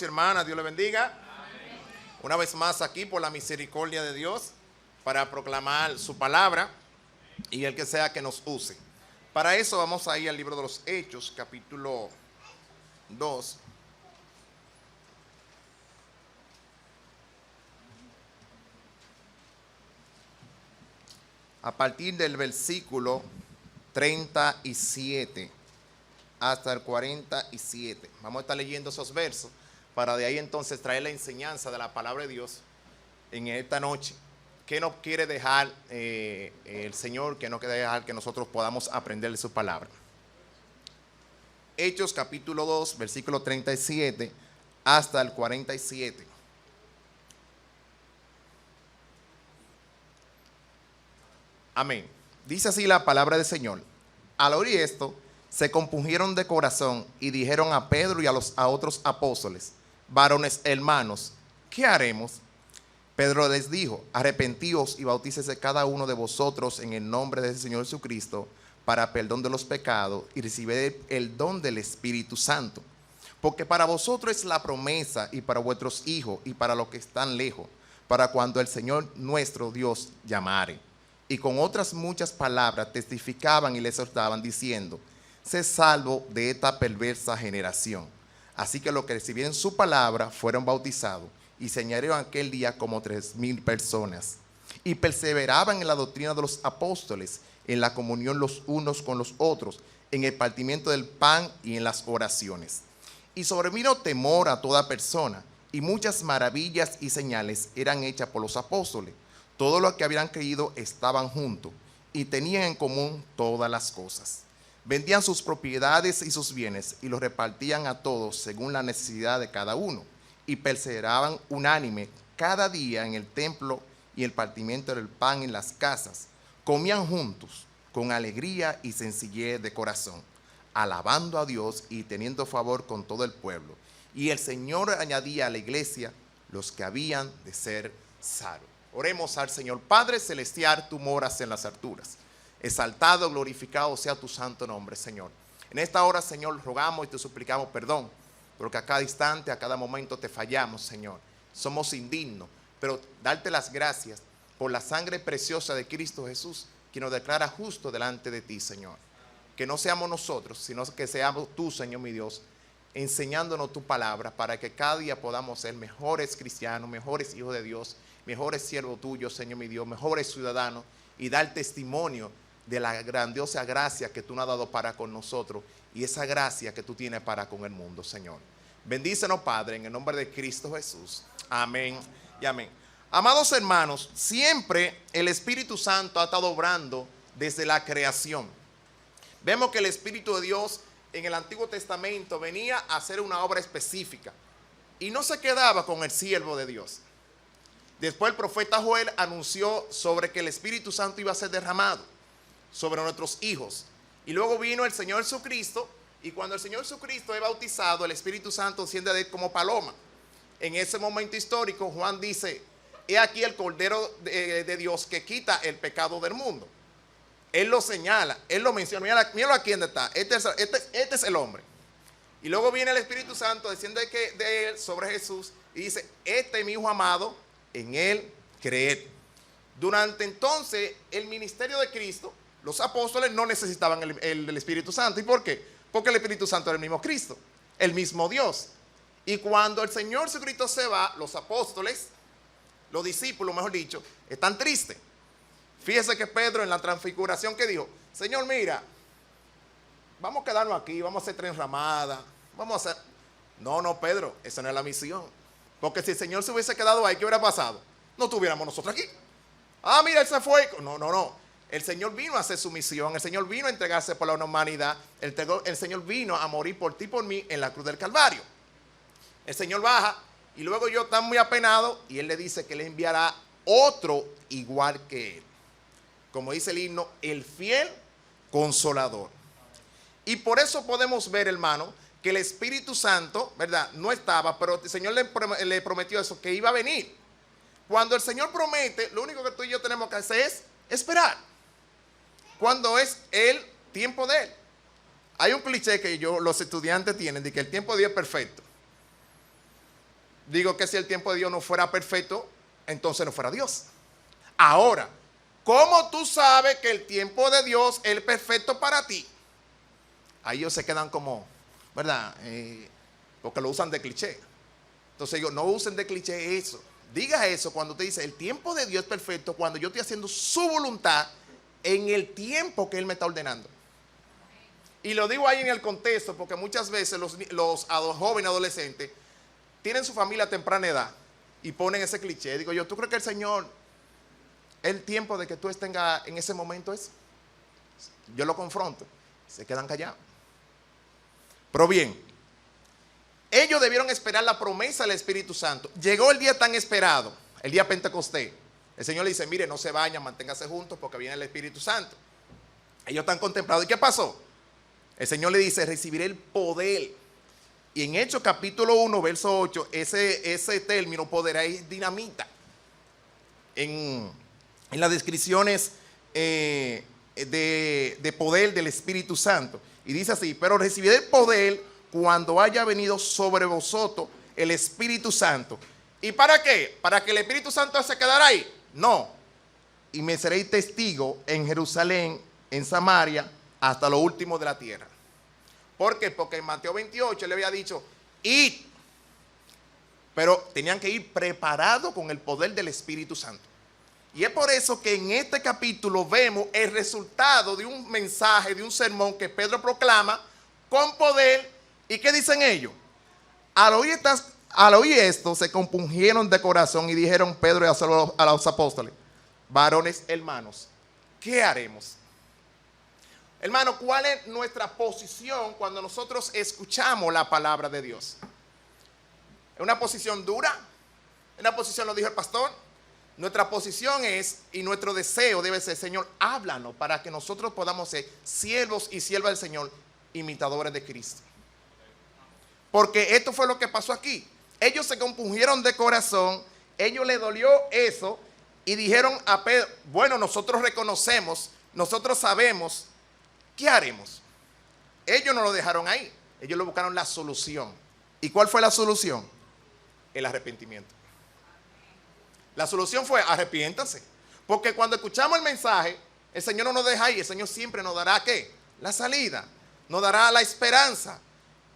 hermanos y hermanas, Dios les bendiga. Amén. Una vez más aquí por la misericordia de Dios para proclamar su palabra y el que sea que nos use. Para eso vamos a ir al libro de los Hechos, capítulo 2. A partir del versículo 37 hasta el 47. Vamos a estar leyendo esos versos para de ahí entonces traer la enseñanza de la palabra de Dios en esta noche. ¿Qué nos quiere dejar el Señor? ¿Qué nos quiere dejar que nosotros podamos aprender de su palabra? Hechos capítulo 2, versículo 37 hasta el 47. Amén. Dice así la palabra del Señor. Al oír esto, se compungieron de corazón y dijeron a Pedro y a otros apóstoles: varones hermanos, ¿qué haremos? Pedro les dijo: arrepentíos y bautícese cada uno de vosotros en el nombre del Señor Jesucristo para perdón de los pecados y recibid el don del Espíritu Santo. Porque para vosotros es la promesa y para vuestros hijos y para los que están lejos, para cuando el Señor nuestro Dios llamare. Y con otras muchas palabras testificaban y les exhortaban diciendo: sé salvo de esta perversa generación. Así que los que recibieron su palabra fueron bautizados, y se añadieron aquel día como 3,000 personas. Y perseveraban en la doctrina de los apóstoles, en la comunión los unos con los otros, en el partimiento del pan y en las oraciones. Y sobrevino temor a toda persona, y muchas maravillas y señales eran hechas por los apóstoles. Todos los que habían creído estaban juntos, y tenían en común todas las cosas. Vendían sus propiedades y sus bienes y los repartían a todos según la necesidad de cada uno. Y perseveraban unánime cada día en el templo y el partimiento del pan en las casas. Comían juntos con alegría y sencillez de corazón, alabando a Dios y teniendo favor con todo el pueblo. Y el Señor añadía a la iglesia los que habían de ser salvos. Oremos al Señor. Padre celestial, tú moras en las alturas. Exaltado, glorificado sea tu santo nombre, Señor. En esta hora, Señor, rogamos y te suplicamos perdón, porque a cada instante, a cada momento te fallamos, Señor. Somos indignos, pero darte las gracias por la sangre preciosa de Cristo Jesús, que nos declara justo delante de ti, Señor. Que no seamos nosotros, sino que seamos tú, Señor mi Dios, enseñándonos tu palabra para que cada día podamos ser mejores cristianos, mejores hijos de Dios, mejores siervos tuyos, Señor mi Dios, mejores ciudadanos, y dar testimonio de la grandiosa gracia que tú nos has dado para con nosotros y esa gracia que tú tienes para con el mundo, Señor. Bendícenos, Padre, en el nombre de Cristo Jesús. Amén y amén. Amados hermanos, siempre el Espíritu Santo ha estado obrando desde la creación. Vemos que el Espíritu de Dios en el Antiguo Testamento venía a hacer una obra específica y no se quedaba con el siervo de Dios. Después el profeta Joel anunció sobre que el Espíritu Santo iba a ser derramado sobre nuestros hijos. Y luego vino el Señor Jesucristo, y cuando el Señor Jesucristo es bautizado, el Espíritu Santo desciende de él como paloma. En ese momento histórico, Juan dice: he aquí el Cordero de Dios que quita el pecado del mundo. Él lo señala, él lo menciona. Míralo aquí donde está. Este es el hombre. Y luego viene el Espíritu Santo, desciende de él sobre Jesús y dice: este es mi Hijo amado, en él creed. Durante entonces el ministerio de Cristo, los apóstoles no necesitaban el Espíritu Santo. ¿Y por qué? Porque el Espíritu Santo era el mismo Cristo, el mismo Dios. Y cuando el Señor Jesucristo se va, los apóstoles, los discípulos mejor dicho, están tristes. Fíjese que Pedro en la transfiguración que dijo: Señor, mira, vamos a quedarnos aquí, vamos a hacer 3 ramadas, vamos a hacer... No, Pedro, esa no es la misión. Porque si el Señor se hubiese quedado ahí, ¿qué hubiera pasado? No estuviéramos nosotros aquí. Ah, mira, él se fue. No. El Señor vino a hacer su misión. El Señor vino a entregarse por la humanidad. El Señor vino a morir por ti y por mí en la cruz del Calvario. El Señor baja y luego yo tan muy apenado y Él le dice que le enviará otro igual que Él. Como dice el himno, el fiel consolador. Y por eso podemos ver, hermano, que el Espíritu Santo, ¿verdad?, no estaba, pero el Señor le prometió eso, que iba a venir. Cuando el Señor promete, lo único que tú y yo tenemos que hacer es esperar. Cuando es el tiempo de Él. Hay un cliché que los estudiantes tienen de que el tiempo de Dios es perfecto. digo que si el tiempo de Dios no fuera perfecto, entonces no fuera Dios. Ahora, ¿cómo tú sabes que el tiempo de Dios es perfecto para ti? Ahí ellos se quedan como, ¿verdad? Porque lo usan de cliché. Entonces digo, no usen de cliché eso. Diga eso cuando te dice, el tiempo de Dios es perfecto cuando yo estoy haciendo su voluntad en el tiempo que Él me está ordenando. Y lo digo ahí en el contexto porque muchas veces los jóvenes adolescentes tienen su familia a temprana edad y ponen ese cliché. Digo yo, ¿tú crees que el Señor, el tiempo de que tú estés en ese momento es? Yo lo confronto, se quedan callados. Pero bien, ellos debieron esperar la promesa del Espíritu Santo. Llegó el día tan esperado, el día Pentecostés. El Señor le dice, mire, no se vayan, manténganse juntos porque viene el Espíritu Santo. Ellos están contemplados. ¿Y qué pasó? El Señor le dice, recibiré el poder. Y en Hechos capítulo 1, verso 8, ese término, poder, es dinamita. En las descripciones de poder del Espíritu Santo. Y dice así, pero recibiré el poder cuando haya venido sobre vosotros el Espíritu Santo. ¿Y para qué? ¿Para que el Espíritu Santo se quedara ahí? No. Y me seréis testigo en Jerusalén, en Samaria, hasta lo último de la tierra. ¿Por qué? Porque en Mateo 28 le había dicho, id. Pero tenían que ir preparados con el poder del Espíritu Santo. Y es por eso que en este capítulo vemos el resultado de un mensaje, de un sermón que Pedro proclama con poder. ¿Y qué dicen ellos? Al oír esto, se compungieron de corazón y dijeron Pedro y a los apóstoles, varones hermanos, ¿qué haremos? Hermano, ¿cuál es nuestra posición cuando nosotros escuchamos la palabra de Dios? ¿Es una posición dura? ¿Es una posición, lo dijo el pastor? Nuestra posición es, y nuestro deseo debe ser, Señor, háblanos para que nosotros podamos ser siervos y siervas del Señor, imitadores de Cristo. Porque esto fue lo que pasó aquí. Ellos se compungieron de corazón, ellos les dolió eso y dijeron a Pedro, bueno, nosotros reconocemos, nosotros sabemos, ¿qué haremos? Ellos no lo dejaron ahí, ellos lo buscaron la solución. ¿Y cuál fue la solución? El arrepentimiento. La solución fue arrepiéntanse. Porque cuando escuchamos el mensaje, el Señor no nos deja ahí, el Señor siempre nos dará ¿qué? La salida, nos dará la esperanza.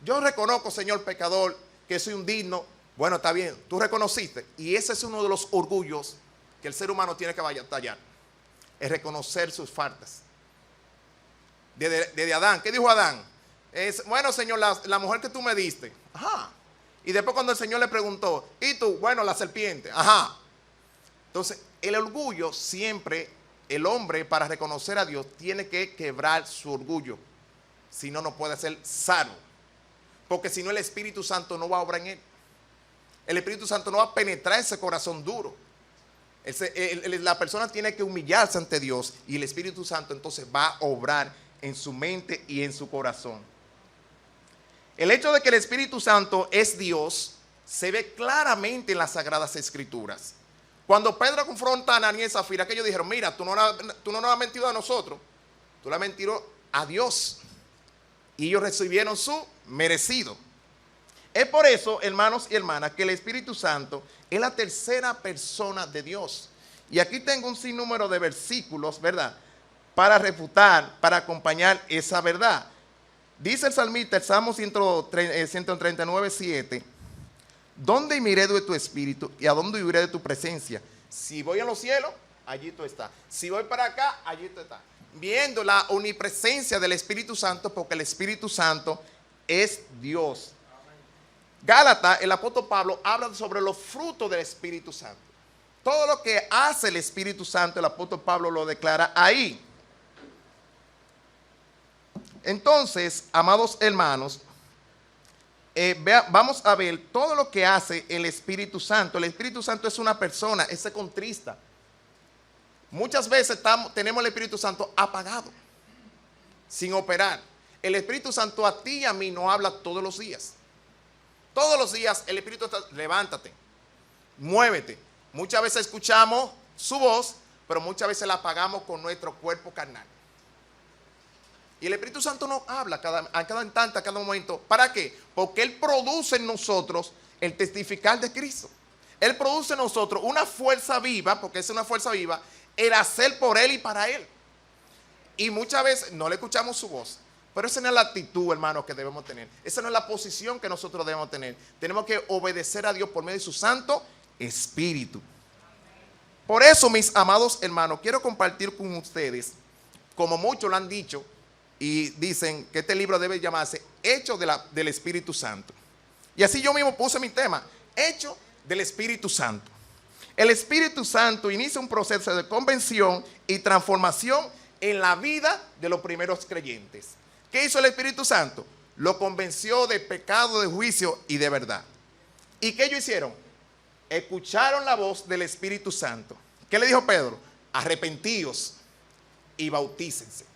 Yo reconozco, Señor pecador, que soy un digno. Bueno, está bien, tú reconociste. Y ese es uno de los orgullos que el ser humano tiene que batallar. Es reconocer sus faltas. Desde Adán, ¿qué dijo Adán? Bueno, Señor, la mujer que tú me diste. Ajá. Y después cuando el Señor le preguntó, ¿y tú? Bueno, la serpiente. Ajá. Entonces, el orgullo siempre, el hombre para reconocer a Dios tiene que quebrar su orgullo. Si no, no puede ser salvo. Porque si no, el Espíritu Santo no va a obrar en él. El Espíritu Santo no va a penetrar ese corazón duro. La persona tiene que humillarse ante Dios y el Espíritu Santo entonces va a obrar en su mente y en su corazón. El hecho de que el Espíritu Santo es Dios se ve claramente en las Sagradas Escrituras. Cuando Pedro confronta a Ananías y Zafira, que ellos dijeron, mira, tú no nos has mentido a nosotros, tú le has mentido a Dios. Y ellos recibieron su merecido. Es por eso, hermanos y hermanas, que el Espíritu Santo es la tercera persona de Dios. Y aquí tengo un sinnúmero de versículos, ¿verdad?, para refutar, para acompañar esa verdad. Dice el salmista, el Salmo 139, 7, ¿dónde miré de tu espíritu y a dónde huiré de tu presencia? Si voy a los cielos, allí tú estás. Si voy para acá, allí tú estás. Viendo la omnipresencia del Espíritu Santo, porque el Espíritu Santo es Dios. Gálatas, el apóstol Pablo habla sobre los frutos del Espíritu Santo. Todo lo que hace el Espíritu Santo, el apóstol Pablo lo declara ahí. Entonces, amados hermanos, vamos a ver todo lo que hace el Espíritu Santo. El Espíritu Santo es una persona, es contrista. Muchas veces tenemos el Espíritu Santo apagado, sin operar. El Espíritu Santo a ti y a mí nos habla todos los días. Todos los días el Espíritu está, levántate, muévete. Muchas veces escuchamos su voz, pero muchas veces la apagamos con nuestro cuerpo carnal. Y el Espíritu Santo nos habla a cada instante, a cada momento. ¿Para qué? Porque Él produce en nosotros el testificar de Cristo. Él produce en nosotros una fuerza viva, porque es una fuerza viva, el hacer por Él y para Él. Y muchas veces no le escuchamos su voz, pero esa no es la actitud, hermano, que debemos tener. Esa no es la posición que nosotros debemos tener. Tenemos que obedecer a Dios por medio de su Santo Espíritu. Por eso, mis amados hermanos, quiero compartir con ustedes, como muchos lo han dicho, y dicen que este libro debe llamarse Hechos del Espíritu Santo. Y así yo mismo puse mi tema, Hechos del Espíritu Santo. El Espíritu Santo inicia un proceso de convención y transformación en la vida de los primeros creyentes. ¿Qué hizo el Espíritu Santo? Lo convenció de pecado, de juicio y de verdad. ¿Y qué ellos hicieron? Escucharon la voz del Espíritu Santo. ¿Qué le dijo Pedro? Arrepentíos y bautícense.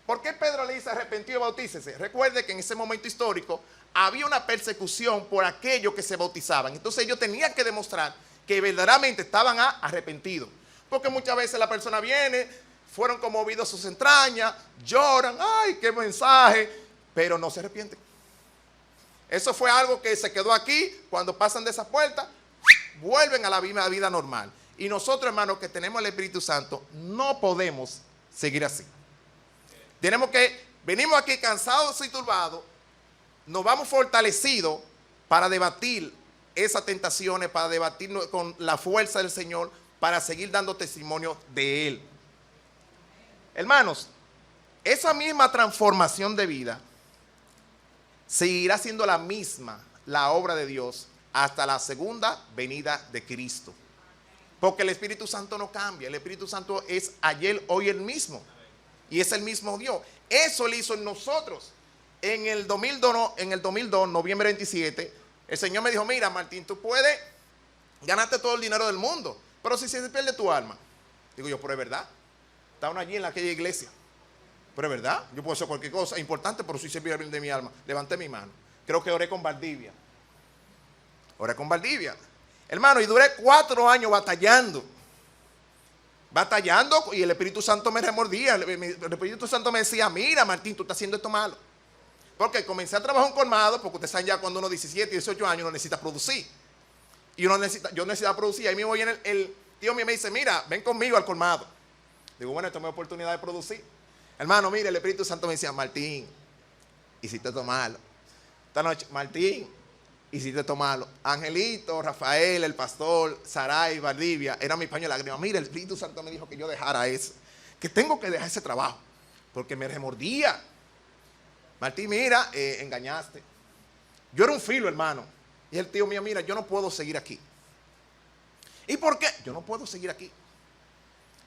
¿Por qué Pedro le dice arrepentíos y bautícense? Recuerde que en ese momento histórico había una persecución por aquellos que se bautizaban. Entonces ellos tenían que demostrar que verdaderamente estaban arrepentidos. Porque muchas veces la persona viene, fueron conmovidos sus entrañas, lloran, ¡ay, qué mensaje! Pero no se arrepienten. Eso fue algo que se quedó aquí. Cuando pasan de esa puerta, vuelven a la vida normal. Y nosotros, hermanos, que tenemos el Espíritu Santo, no podemos seguir así. Venimos aquí cansados y turbados, nos vamos fortalecidos para debatir esas tentaciones, para debatir con la fuerza del Señor, para seguir dando testimonio de Él. Hermanos, esa misma transformación de vida seguirá siendo la misma, la obra de Dios, hasta la segunda venida de Cristo. Porque el Espíritu Santo no cambia. El Espíritu Santo es ayer, hoy el mismo. Y es el mismo Dios. Eso lo hizo en nosotros. En el 2002, noviembre 27, el Señor me dijo, mira, Martín, tú puedes ganarte todo el dinero del mundo, pero si se pierde tu alma. Digo yo, pero es verdad. Estaban allí en aquella iglesia. Pero es verdad. Yo puedo hacer cualquier cosa importante, pero si se pierde de mi alma. Levanté mi mano. Creo que oré con Valdivia. Hermano, y duré 4 años batallando, y el Espíritu Santo me remordía. El Espíritu Santo me decía, mira, Martín, tú estás haciendo esto malo. Porque comencé a trabajar en colmado, porque ustedes saben ya cuando uno 17, 18 años uno necesita producir. Y yo necesitaba producir. Ahí mismo viene el tío mío me dice, mira, ven conmigo al colmado. Digo, bueno, esta es mi oportunidad de producir. Hermano, mire, el Espíritu Santo me decía, Martín, hiciste esto malo. Esta noche, Martín, hiciste esto malo. Angelito, Rafael, el pastor, Saray, Valdivia, era mi paño de lágrimas. Mira, el Espíritu Santo me dijo que yo dejara eso, que tengo que dejar ese trabajo, porque me remordía. Martín, mira, engañaste. Yo era un filo, hermano. Y el tío mío, mira, yo no puedo seguir aquí. ¿Y por qué? Yo no puedo seguir aquí.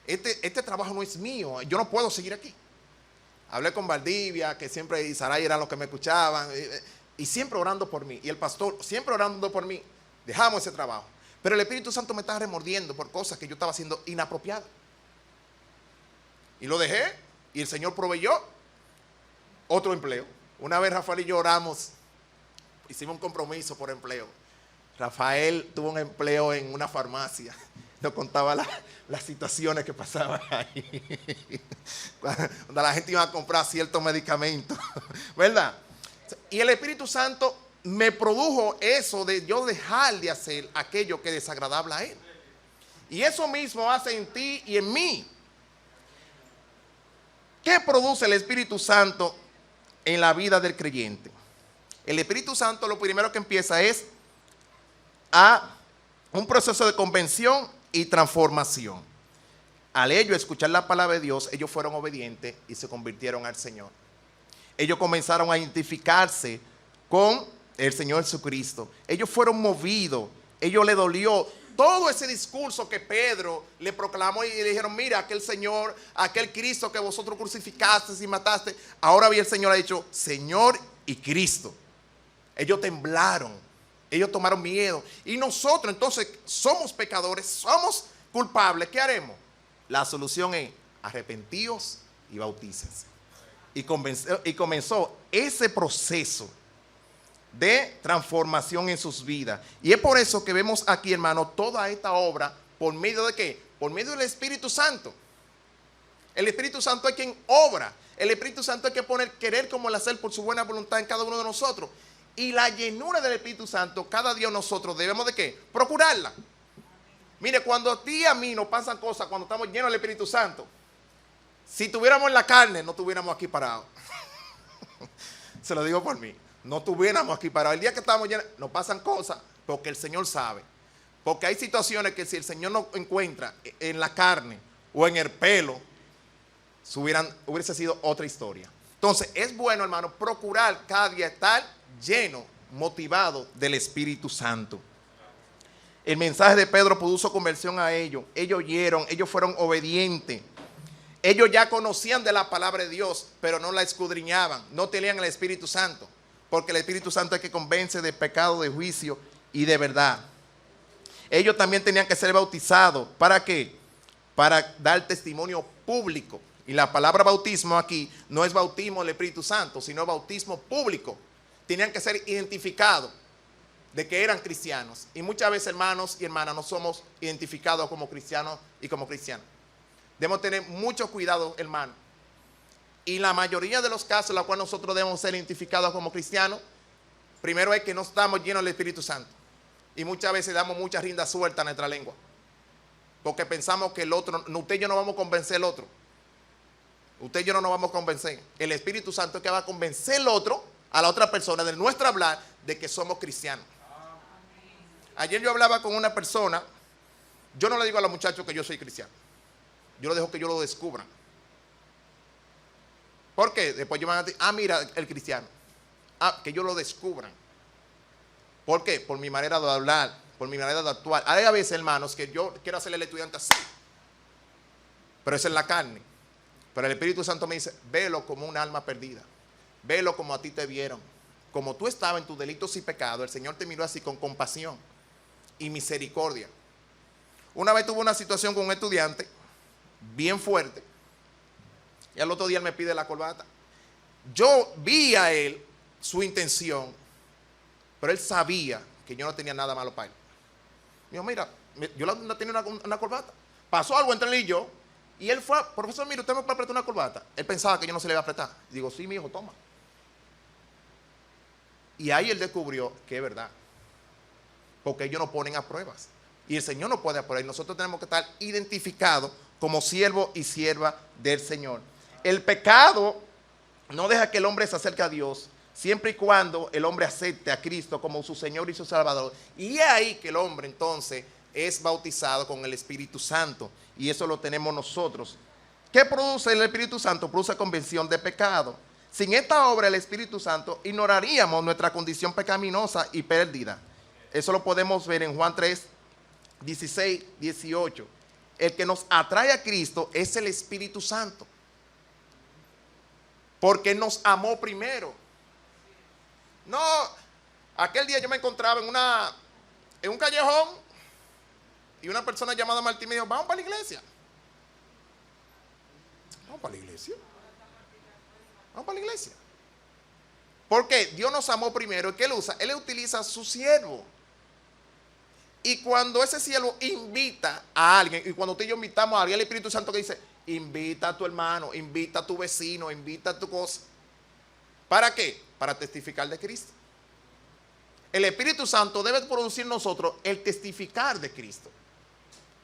Este trabajo no es mío, yo no puedo seguir aquí. Hablé con Valdivia, que siempre y Saray eran los que me escuchaban, y siempre orando por mí. Y el pastor siempre orando por mí. Dejamos ese trabajo. Pero el Espíritu Santo me estaba remordiendo por cosas que yo estaba haciendo inapropiadas. Y lo dejé, y el Señor proveyó otro empleo. Una vez Rafael y yo oramos, hicimos un compromiso por empleo. Rafael tuvo un empleo en una farmacia. Nos contaba las situaciones que pasaban ahí. Cuando la gente iba a comprar ciertos medicamentos. ¿Verdad? Y el Espíritu Santo me produjo eso de yo dejar de hacer aquello que es desagradable a Él. Y eso mismo hace en ti y en mí. ¿Qué produce el Espíritu Santo en la vida del creyente? El Espíritu Santo lo primero que empieza es a un proceso de convención y transformación. Al ellos escuchar la palabra de Dios, ellos fueron obedientes y se convirtieron al Señor. Ellos comenzaron a identificarse con el Señor Jesucristo. Ellos fueron movidos. Ellos les dolió todo ese discurso que Pedro le proclamó y le dijeron, mira, aquel Señor, aquel Cristo que vosotros crucificaste y mataste. Ahora bien el Señor ha dicho, Señor y Cristo. Ellos temblaron. Ellos tomaron miedo. Y nosotros entonces somos pecadores, somos culpables. ¿Qué haremos? La solución es arrepentíos y bautícense. Y comenzó ese proceso de transformación en sus vidas. Y es por eso que vemos aquí, hermano, toda esta obra, ¿por medio de qué? Por medio del Espíritu Santo. El Espíritu Santo es quien obra. El Espíritu Santo hay que poner querer como el hacer por su buena voluntad en cada uno de nosotros. Y la llenura del Espíritu Santo, cada día nosotros debemos de ¿qué? Procurarla. Mire, cuando a ti y a mí nos pasan cosas cuando estamos llenos del Espíritu Santo, si tuviéramos en la carne, no estuviéramos aquí parados. Se lo digo por mí. No estuviéramos aquí parados. El día que estamos llenos, nos pasan cosas porque el Señor sabe. Porque hay situaciones que si el Señor nos encuentra en la carne o en el pelo, hubiese sido otra historia. Entonces, es bueno, hermano, procurar cada día estar lleno, motivado del Espíritu Santo. El mensaje de Pedro produjo conversión a ellos. Ellos oyeron, ellos fueron obedientes. Ellos ya conocían de la palabra de Dios, pero no la escudriñaban. No tenían el Espíritu Santo. Porque el Espíritu Santo es el que convence de pecado, de juicio y de verdad. Ellos también tenían que ser bautizados. ¿Para qué? Para dar testimonio público. Y la palabra bautismo aquí no es bautismo del Espíritu Santo, sino bautismo público. Tenían que ser identificados de que eran cristianos. Y muchas veces, hermanos y hermanas, no somos identificados como cristianos y como cristianos. Debemos tener mucho cuidado, hermano. Y la mayoría de los casos en los cuales nosotros debemos ser identificados como cristianos, primero es que no estamos llenos del Espíritu Santo. Y muchas veces damos mucha rienda suelta a nuestra lengua. Porque pensamos que el otro, usted y yo no vamos a convencer al otro. Usted y yo no nos vamos a convencer. El Espíritu Santo es que va a convencer al otro, a la otra persona, de nuestro hablar, de que somos cristianos. Ayer yo hablaba con una persona. Yo no le digo a los muchachos que yo soy cristiano. Yo lo dejo que ellos lo descubran. ¿Por qué? Después ellos van a decir, mira, el cristiano. Que ellos lo descubran. ¿Por qué? Por mi manera de hablar, por mi manera de actuar. Hay a veces, hermanos, que yo quiero hacerle al estudiante así. Pero eso es la carne. Pero el Espíritu Santo me dice, velo como un alma perdida. Velo como a ti te vieron. Como tú estabas en tus delitos y pecados, el Señor te miró así con compasión y misericordia. Una vez tuve una situación con un estudiante bien fuerte. Y al otro día él me pide la corbata. Yo vi a él su intención, pero él sabía que yo no tenía nada malo para él. Me dijo, mira, yo no tenía una corbata. Pasó algo entre él y yo. Y él fue, profesor, mire, ¿usted me puede apretar una corbata? Él pensaba que yo no se le iba a apretar. Digo, sí, mi hijo, toma. Y ahí él descubrió que es verdad. Porque ellos nos ponen a pruebas. Y el Señor nos puede apoyar. Y nosotros tenemos que estar identificados como siervo y sierva del Señor. El pecado no deja que el hombre se acerque a Dios, siempre y cuando el hombre acepte a Cristo como su Señor y su Salvador. Y es ahí que el hombre entonces es bautizado con el Espíritu Santo. Y eso lo tenemos nosotros. ¿Qué produce el Espíritu Santo? Produce convención de pecado. Sin esta obra del Espíritu Santo ignoraríamos nuestra condición pecaminosa y perdida. Eso lo podemos ver en Juan 3, 16, 18. El que nos atrae a Cristo es el Espíritu Santo. Porque Él nos amó primero. No, aquel día yo me encontraba en un callejón y una persona llamada Martín me dijo, vamos para la iglesia. Vamos para la iglesia. Vamos para la iglesia. Porque Dios nos amó primero. ¿Qué Él usa? Él utiliza a su siervo. Y cuando ese siervo invita a alguien, y cuando usted y yo invitamos a alguien, el Espíritu Santo que dice, invita a tu hermano, invita a tu vecino, invita a tu cosa. ¿Para qué? Para testificar de Cristo. El Espíritu Santo debe producir en nosotros el testificar de Cristo.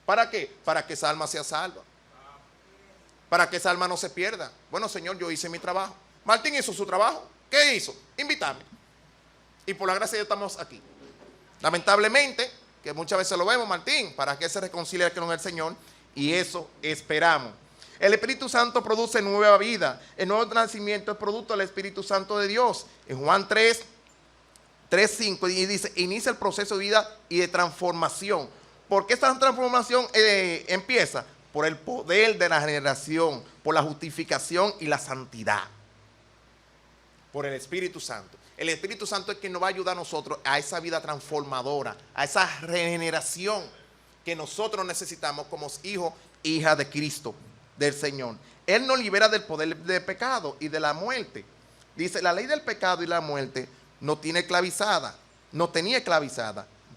¿Para qué? Para que esa alma sea salva. Para que esa alma no se pierda. Bueno, Señor, yo hice mi trabajo. Martín hizo su trabajo. ¿Qué hizo? Invitarme. Y por la gracia de Dios estamos aquí. Lamentablemente, que muchas veces lo vemos, Martín, para que se reconcilie con el Señor. Y eso esperamos. El Espíritu Santo produce nueva vida. El nuevo nacimiento es producto del Espíritu Santo de Dios. En Juan 3, 5 y dice, inicia el proceso de vida y de transformación. ¿Por qué esta transformación empieza? Por el poder de la regeneración, por la justificación y la santidad. Por el Espíritu Santo. El Espíritu Santo es quien nos va a ayudar a nosotros a esa vida transformadora, a esa regeneración que nosotros necesitamos como hijos e hijas de Cristo, del Señor. Él nos libera del poder del pecado y de la muerte. Dice, la ley del pecado y la muerte no tenía esclavizada,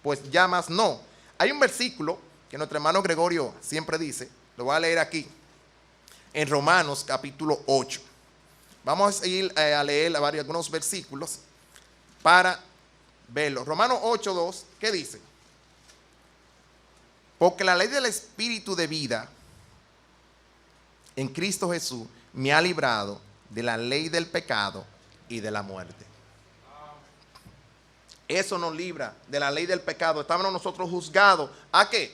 pues ya más no. Hay un versículo que nuestro hermano Gregorio siempre dice, lo voy a leer aquí, en Romanos capítulo 8. Vamos a ir a leer algunos versículos para verlo. Romanos 8:2, ¿qué dice? Porque la ley del Espíritu de vida en Cristo Jesús me ha librado de la ley del pecado y de la muerte. Eso nos libra de la ley del pecado. Estábamos nosotros juzgados. ¿A qué?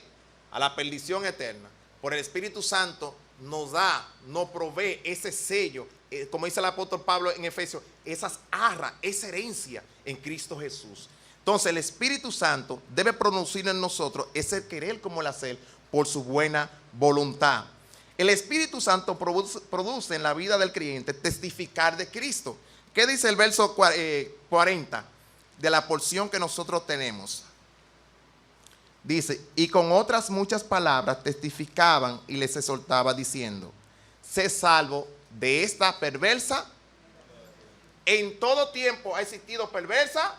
A la perdición eterna. Por el Espíritu Santo nos da, nos provee ese sello, como dice el apóstol Pablo en Efesios, esas arras, esa herencia en Cristo Jesús. Entonces el Espíritu Santo debe producir en nosotros ese querer como el hacer por su buena voluntad. El Espíritu Santo produce en la vida del creyente testificar de Cristo. ¿Qué dice el verso 40 de la porción que nosotros tenemos? Dice, y con otras muchas palabras testificaban y les exhortaba diciendo, sé salvo de esta perversa. En todo tiempo ha existido perversa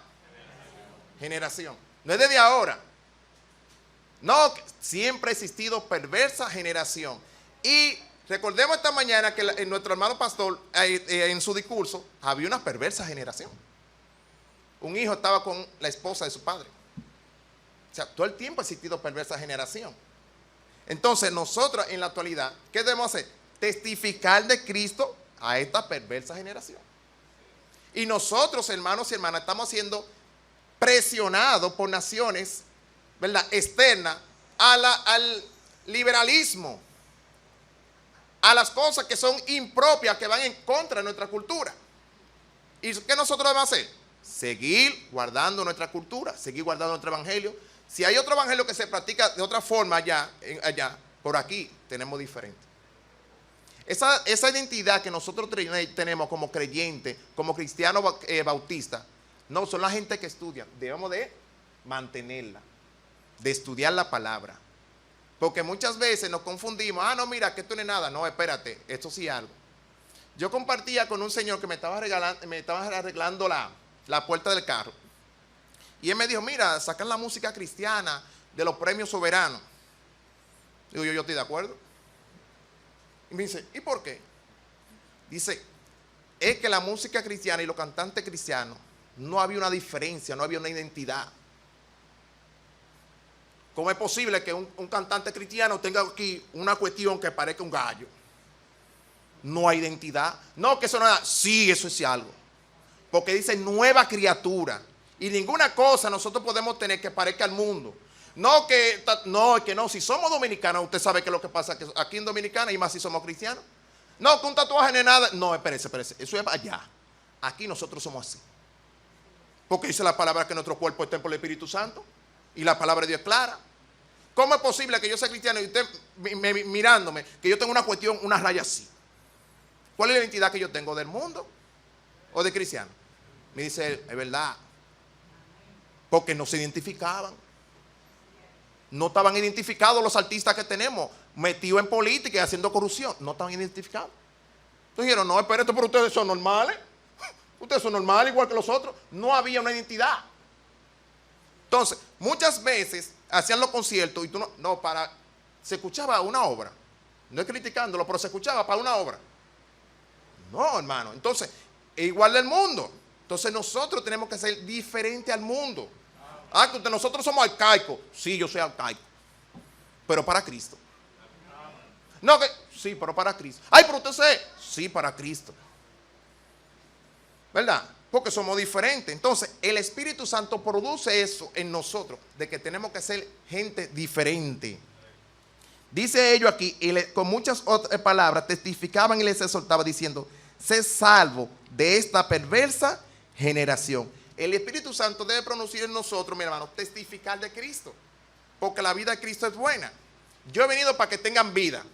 generación. No es desde ahora. No, siempre ha existido perversa generación. Y recordemos esta mañana que nuestro hermano pastor, en su discurso, había una perversa generación. Un hijo estaba con la esposa de su padre. O sea, todo el tiempo ha existido perversa generación. Entonces, nosotros en la actualidad, ¿qué debemos hacer? Testificar de Cristo a esta perversa generación. Y nosotros, hermanos y hermanas, estamos siendo presionados por naciones, ¿verdad?, externas al liberalismo, a las cosas que son impropias, que van en contra de nuestra cultura. ¿Y qué nosotros debemos hacer? Seguir guardando nuestra cultura, seguir guardando nuestro evangelio. Si hay otro evangelio que se practica de otra forma allá, por aquí tenemos diferente. Esa identidad que nosotros tenemos como creyentes, como cristianos bautistas, no, son la gente que estudia. Debemos de mantenerla, de estudiar la palabra. Porque muchas veces nos confundimos. No, mira, que esto no es nada. No, espérate, esto sí es algo. Yo compartía con un señor que me estaba arreglando la puerta del carro. Y él me dijo, mira, sacan la música cristiana de los premios soberanos. Digo, yo estoy de acuerdo. Y me dice, ¿y por qué? Dice, es que la música cristiana y los cantantes cristianos no había una diferencia, no había una identidad. ¿Cómo es posible que un cantante cristiano tenga aquí una cuestión que parezca un gallo? No hay identidad. No, que eso no es. Sí, eso es algo. Porque dice nueva criatura. Y ninguna cosa nosotros podemos tener que parezca al mundo. No, que no. Si somos dominicanos, usted sabe que lo que pasa que aquí en Dominicana, y más si somos cristianos. No, que un tatuaje no es nada. No, espérese. Eso es allá. Aquí nosotros somos así. Porque dice la palabra que nuestro cuerpo es templo del Espíritu Santo. Y la palabra de Dios es clara. ¿Cómo es posible que yo sea cristiano y usted mirándome, que yo tengo una cuestión, una raya así? ¿Cuál es la identidad que yo tengo, del mundo o de cristiano? Me dice él, es verdad. Porque no se identificaban. No estaban identificados los artistas que tenemos, metidos en política y haciendo corrupción. No estaban identificados. Entonces dijeron, no, espérate, pero ustedes son normales. Ustedes son normales igual que los otros. No había una identidad. Entonces, muchas veces hacían los conciertos y tú se escuchaba una obra. No es criticándolo, pero se escuchaba para una obra. No, hermano. Entonces, es igual del mundo. Entonces nosotros tenemos que ser diferentes al mundo. Que nosotros somos arcaicos. Sí, yo soy arcaico. Pero para Cristo. No, que sí, pero para Cristo. Pero usted sabe. Sí, para Cristo. ¿Verdad? Porque somos diferentes. Entonces, el Espíritu Santo produce eso en nosotros, de que tenemos que ser gente diferente. Dice ellos aquí, y con muchas otras palabras, testificaban y les exhortaba diciendo, sé salvo de esta perversa generación. El Espíritu Santo debe producir en nosotros, mi hermano, testificar de Cristo. Porque la vida de Cristo es buena. Yo he venido para que tengan vida.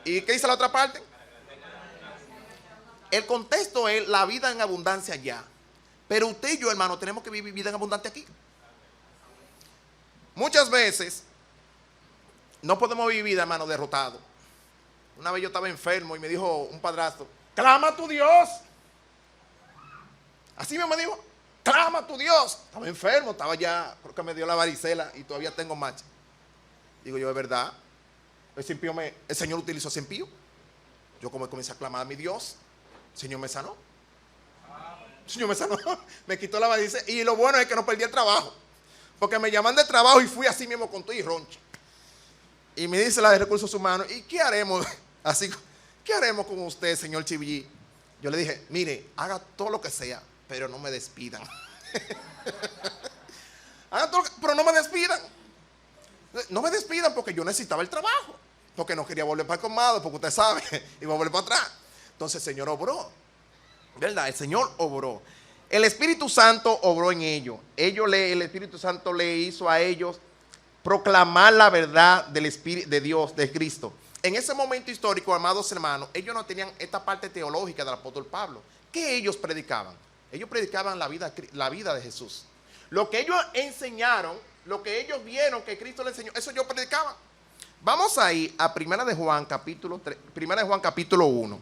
¿Y qué dice la otra parte? El contexto es la vida en abundancia ya. Pero usted y yo, hermano, tenemos que vivir vida en abundancia aquí. Muchas veces no podemos vivir vida, hermano, derrotado. Una vez yo estaba enfermo y me dijo un padrastro, clama a tu Dios. Así mismo me dijo, clama a tu Dios. Estaba enfermo, estaba ya, creo que me dio la varicela y todavía tengo mancha. Digo yo, es verdad. El Señor utilizó ese impío. Yo como comencé a clamar a mi Dios, el Señor me sanó. El Señor me sanó, me quitó la varice. Y lo bueno es que no perdí el trabajo. Porque me llaman de trabajo y fui así mismo con todo y roncha. Y me dice la de recursos humanos, ¿y qué haremos? Así, ¿qué haremos con usted, señor Chivillí? Yo le dije, mire, haga todo lo que sea, pero no me despidan. Haga todo pero no me despidan. No me despidan porque yo necesitaba el trabajo. Porque no quería volver para el colmado, porque usted sabe, iba a volver para atrás. Entonces el Señor obró. ¿Verdad? El Señor obró. El Espíritu Santo obró en ellos. El Espíritu Santo le hizo a ellos proclamar la verdad del Espíritu de Dios, de Cristo. En ese momento histórico, amados hermanos, ellos no tenían esta parte teológica del apóstol Pablo. ¿Qué ellos predicaban? Ellos predicaban la vida de Jesús. Lo que ellos enseñaron, lo que ellos vieron que Cristo les enseñó, eso ellos predicaban. Vamos a ir a Primera de Juan capítulo 3, Primera de Juan capítulo 1.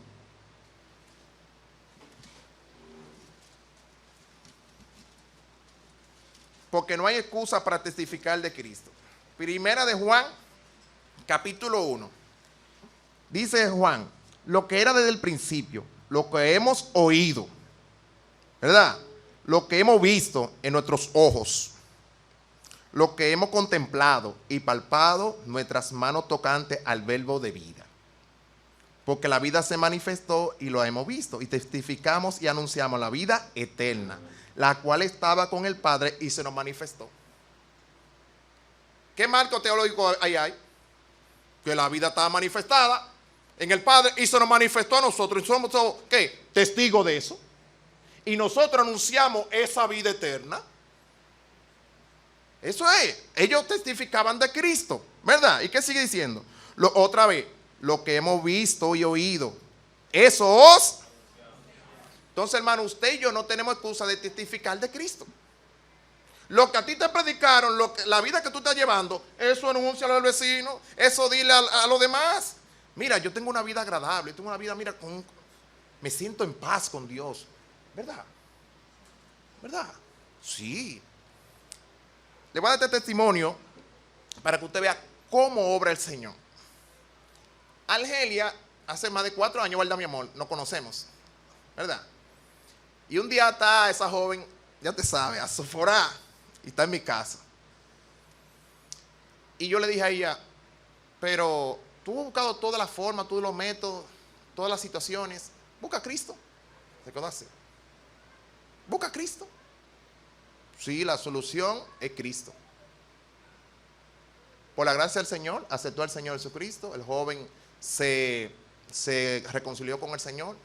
Porque no hay excusa para testificar de Cristo. Primera de Juan, capítulo 1. Dice Juan, lo que era desde el principio, lo que hemos oído, ¿verdad? Lo que hemos visto en nuestros ojos, lo que hemos contemplado y palpado nuestras manos tocantes al verbo de vida. Porque la vida se manifestó y lo hemos visto, y testificamos y anunciamos la vida eterna, la cual estaba con el Padre y se nos manifestó. ¿Qué marco teológico hay? Que la vida estaba manifestada en el Padre y se nos manifestó a nosotros. Y somos, ¿qué? Testigos de eso. Y nosotros anunciamos esa vida eterna. Eso es. Ellos testificaban de Cristo, ¿verdad? ¿Y qué sigue diciendo? Otra vez, lo que hemos visto y oído, eso os... Entonces, hermano, usted y yo no tenemos excusa de testificar de Cristo. Lo que a ti te predicaron, la vida que tú estás llevando, eso anúncialo al vecino, eso dile a los demás. Mira, yo tengo una vida agradable, tengo una vida, mira, me siento en paz con Dios. ¿Verdad? ¿Verdad? Sí. Le voy a dar este testimonio para que usted vea cómo obra el Señor. Argelia, hace más de 4 años, ¿verdad, mi amor? Nos conocemos, ¿verdad? Y un día está esa joven, ya te sabe, azoforada, y está en mi casa. Y yo le dije a ella, pero tú has buscado todas las formas, todos los métodos, todas las situaciones. Busca a Cristo. ¿Se conoce? Busca a Cristo. Sí, la solución es Cristo. Por la gracia del Señor, aceptó al Señor Jesucristo. El joven se reconcilió con el Señor.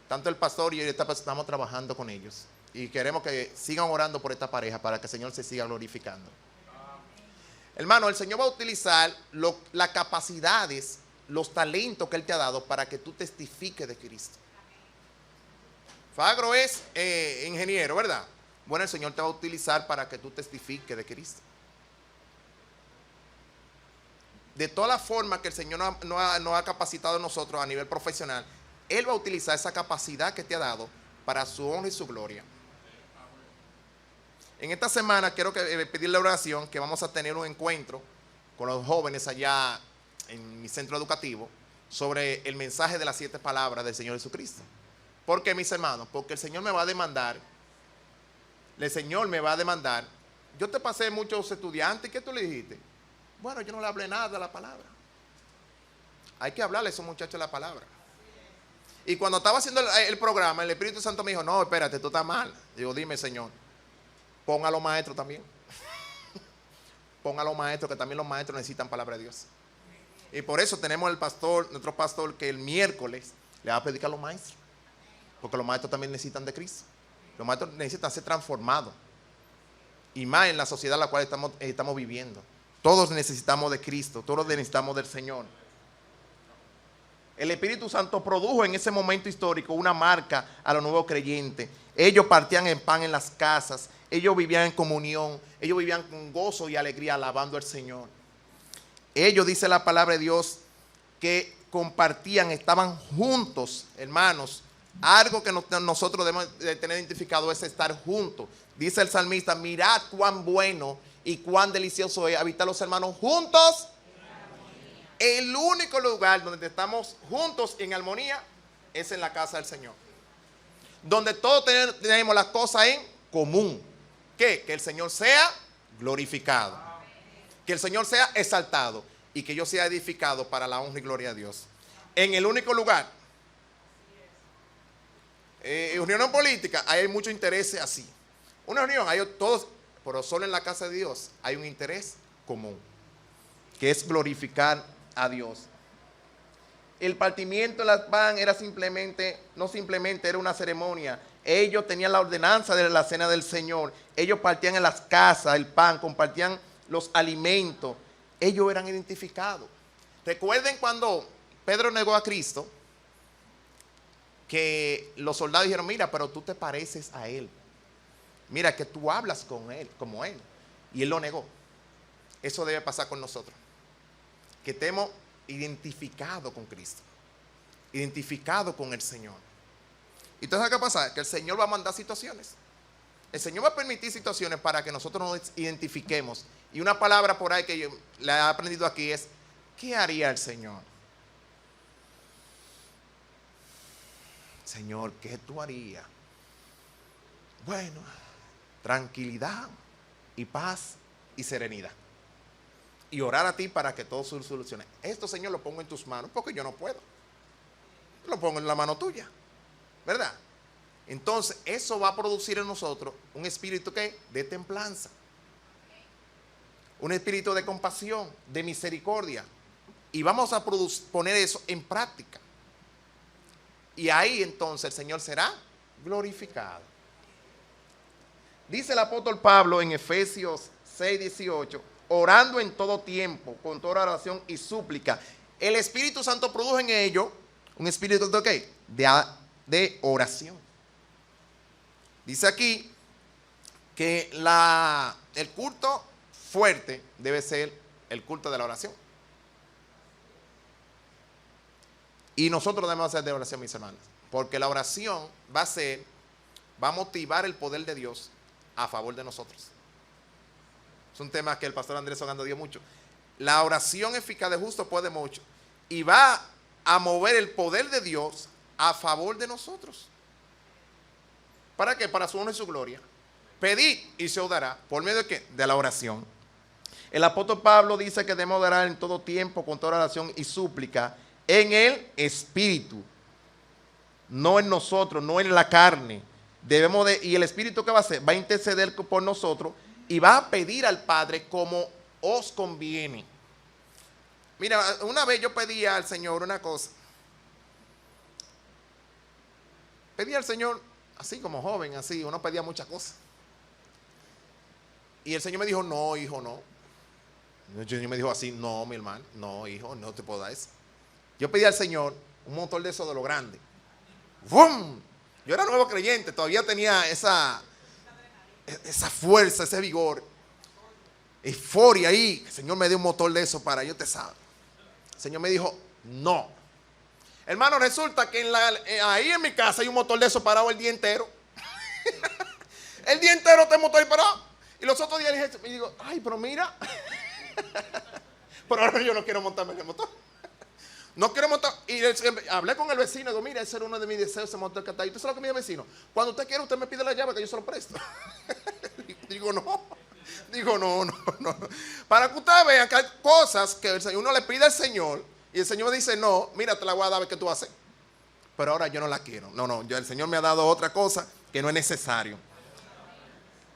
Tanto el pastor y yo estamos trabajando con ellos. Y queremos que sigan orando por esta pareja para que el Señor se siga glorificando. Hermano, el Señor va a utilizar las capacidades, los talentos que Él te ha dado para que tú testifiques de Cristo. Fagro es ingeniero, ¿verdad? Bueno, el Señor te va a utilizar para que tú testifiques de Cristo. De todas las formas que el Señor nos ha capacitado a nosotros a nivel profesional, Él va a utilizar esa capacidad que te ha dado para su honra y su gloria. En esta semana quiero pedirle oración que vamos a tener un encuentro con los jóvenes allá en mi centro educativo sobre el mensaje de las 7 palabras del Señor Jesucristo. ¿Por qué, mis hermanos? Porque el Señor me va a demandar. El Señor me va a demandar. Yo te pasé muchos estudiantes. ¿Qué tú le dijiste? Bueno, yo no le hablé nada de la palabra. Hay que hablarle a esos muchachos la palabra. Y cuando estaba haciendo el programa, el Espíritu Santo me dijo, no, espérate, tú estás mal. Digo, dime, Señor, ponga a los maestros también. Ponga a los maestros, que también los maestros necesitan palabra de Dios. Y por eso tenemos el pastor, nuestro pastor, que el miércoles le va a predicar a los maestros. Porque los maestros también necesitan de Cristo. Los maestros necesitan ser transformados. Y más en la sociedad en la cual estamos viviendo. Todos necesitamos de Cristo, todos necesitamos del Señor. El Espíritu Santo produjo en ese momento histórico una marca a los nuevos creyentes. Ellos partían en pan en las casas, ellos vivían en comunión, ellos vivían con gozo y alegría alabando al Señor. Ellos, dice la palabra de Dios, que compartían, estaban juntos, hermanos. Algo que nosotros debemos de tener identificado es estar juntos. Dice el salmista, mirad cuán bueno y cuán delicioso es habitar los hermanos juntos. El único lugar donde estamos juntos en armonía es en la casa del Señor. donde todos tenemos las cosas en común. ¿Qué? Que el Señor sea glorificado, que el Señor sea exaltado y que yo sea edificado para la honra y gloria de Dios. En el único lugar, reunión política, hay muchos intereses así. Una reunión, hay todos, pero solo en la casa de Dios hay un interés común, que es glorificar a Dios. El partimiento del pan era no simplemente era una ceremonia. Ellos tenían la ordenanza de la cena del Señor. Ellos partían en las casas el pan, compartían los alimentos. Ellos eran identificados. Recuerden cuando Pedro negó a Cristo, que los soldados dijeron, mira, pero tú te pareces a él. Mira que tú hablas con él, como él. Y él lo negó. Eso debe pasar con nosotros. Que estemos identificados con Cristo. Identificados con el Señor. Entonces, ¿qué pasa? Que el Señor va a mandar situaciones. El Señor va a permitir situaciones para que nosotros nos identifiquemos. Y una palabra por ahí que yo la he aprendido aquí es, ¿qué haría el Señor? Señor, ¿qué tú harías? Bueno, tranquilidad y paz y serenidad. Y orar a ti para que todo se solucione. Esto, Señor, lo pongo en tus manos porque yo no puedo. Lo pongo en la mano tuya, ¿verdad? Entonces, eso va a producir en nosotros un espíritu ¿qué? De templanza. Un espíritu de compasión, de misericordia. Y vamos a poner eso en práctica. Y ahí entonces el Señor será glorificado. Dice el apóstol Pablo en Efesios 6:18, orando en todo tiempo, con toda oración y súplica. El Espíritu Santo produjo en ellos un espíritu de ¿qué? De oración. Dice aquí que el culto fuerte debe ser el culto de la oración. Y nosotros debemos hacer de oración, mis hermanos, porque la oración va a motivar el poder de Dios a favor de nosotros. Es un tema que el pastor Andrés Ogando dio mucho. La oración eficaz de justo puede mucho y va a mover el poder de Dios a favor de nosotros. ¿Para qué? Para su honor y su gloria. Pedid y se os dará. ¿Por medio de qué? De la oración. El apóstol Pablo dice que debemos orar en todo tiempo con toda oración y súplica en el Espíritu, no en nosotros, no en la carne. Y el Espíritu, ¿qué va a hacer? Va a interceder por nosotros y va a pedir al Padre como os conviene. Mira, una vez yo pedí al Señor una cosa. Pedí al Señor, así como joven, así, uno pedía muchas cosas. Y el Señor me dijo, no, hijo, no. El Señor me dijo así, no, mi hermano, no, hijo, no te puedo dar eso. Yo pedí al Señor un motor de eso de lo grande. ¡Bum! Yo era nuevo creyente, todavía tenía esa fuerza, ese vigor, euforia ahí. El Señor me dio un motor de eso para, yo te sabe. El Señor me dijo, no. Hermano, resulta que ahí en mi casa hay un motor de eso parado el día entero. El día entero está el motor ahí parado. Y los otros días dije, y digo, ay, pero mira. Pero ahora yo no quiero montarme en el motor. No quiero montar. Y hablé con el vecino. Digo, mira, ese era uno de mis deseos, ese motor que está ahí. ¿Usted sabe lo que me dice el vecino? Cuando usted quiera, usted me pide la llave que yo se lo presto. Digo, no. Para que ustedes vean que hay cosas que uno le pide al Señor y el Señor me dice, no, mira, te la voy a dar, a ver qué tú haces. Pero ahora yo no la quiero. No, el Señor me ha dado otra cosa que no es necesario.